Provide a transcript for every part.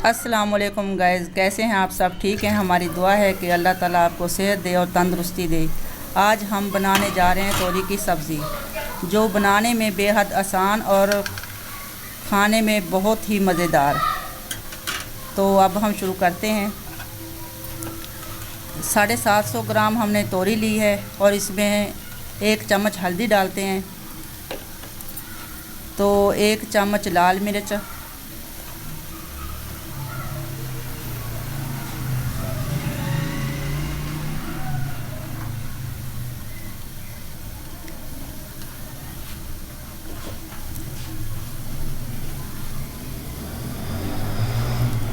अस्सलाम वालेकुम गाइस, कैसे हैं आप सब? ठीक हैं? हमारी दुआ है कि अल्लाह ताला आपको सेहत दे और तंदुरुस्ती दे। आज हम बनाने जा रहे हैं तोरी की सब्ज़ी, जो बनाने में बेहद आसान और खाने में बहुत ही मज़ेदार। तो अब हम शुरू करते हैं। 750 ग्राम हमने तोरी ली है और इसमें 1 चम्मच हल्दी डालते हैं, तो 1 चम्मच लाल मिर्च,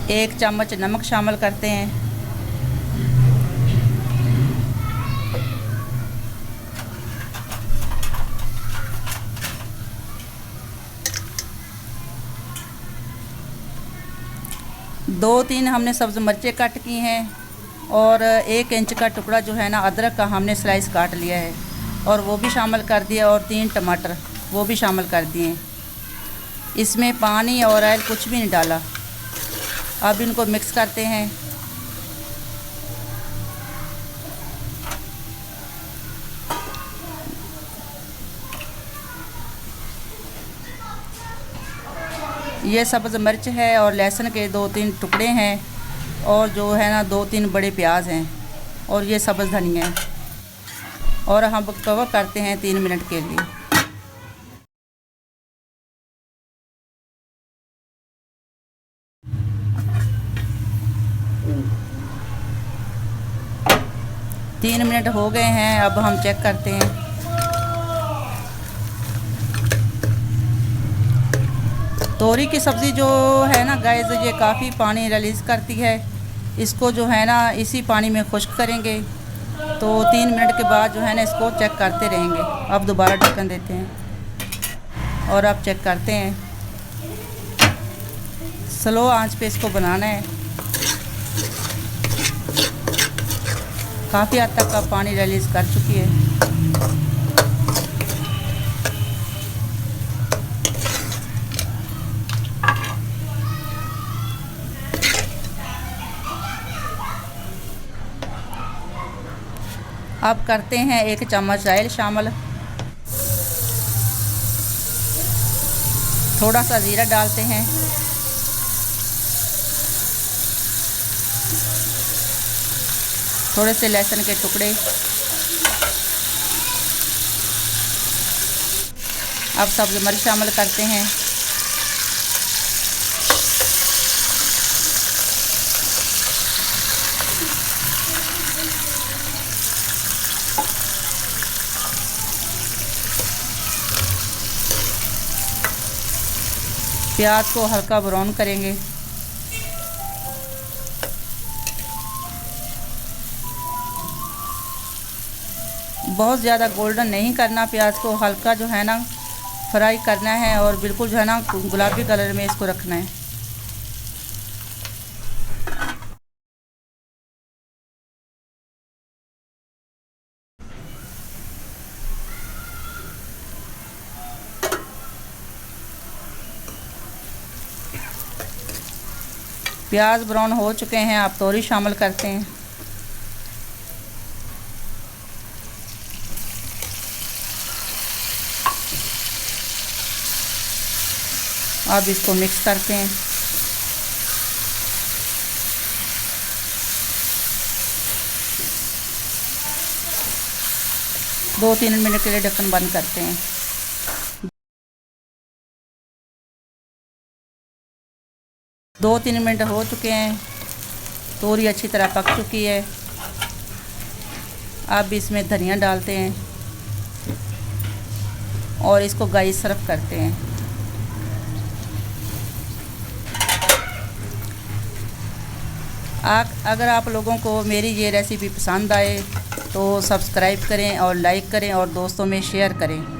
1 चम्मच नमक शामिल करते हैं। दो तीन हमने सब्ज़ मिर्चें कट की हैं और 1 इंच का टुकड़ा जो है ना अदरक का हमने स्लाइस काट लिया है और वो भी शामिल कर दिया, और 3 टमाटर वो भी शामिल कर दिए। इसमें पानी और ऑयल कुछ भी नहीं डाला। अब इनको मिक्स करते हैं। ये सब्ज़ मिर्च है और लहसुन के 2-3 टुकड़े हैं, और जो है ना 2-3 बड़े प्याज हैं, और ये सब्ज़ धनिया है। और हम कवर करते हैं 3 मिनट के लिए। तीन मिनट हो गए हैं, अब हम चेक करते हैं। तोरी की सब्ज़ी जो है ना गाइस, ये काफ़ी पानी रिलीज़ करती है। इसको जो है ना इसी पानी में खुश्क करेंगे, तो 3 मिनट के बाद जो है ना इसको चेक करते रहेंगे। अब दोबारा ढक्कन देते हैं और अब चेक करते हैं। स्लो आंच पे इसको बनाना है। काफ़ी हद तक का पानी रिलीज़ कर चुकी है। अब करते हैं 1 चम्मच ऑयल शामिल, थोड़ा सा ज़ीरा डालते हैं, थोड़े से लहसुन के टुकड़े। अब सब्ज़ मिर्च शामिल करते हैं। प्याज को हल्का ब्राउन करेंगे। बहुत ज़्यादा गोल्डन नहीं करना, प्याज को हल्का जो है ना फ्राई करना है, और बिल्कुल जो है ना गुलाबी कलर में इसको रखना है। प्याज ब्राउन हो चुके हैं, आप तोरी शामिल करते हैं। अब इसको मिक्स करते हैं। दो 3 मिनट के लिए ढक्कन बंद करते हैं। 2-3 मिनट हो चुके हैं, तोरी अच्छी तरह पक चुकी है। अब इसमें धनिया डालते हैं और इसको गाइस सर्व करते हैं। अगर आप लोगों को मेरी ये रेसिपी पसंद आए तो सब्सक्राइब करें और लाइक करें और दोस्तों में शेयर करें।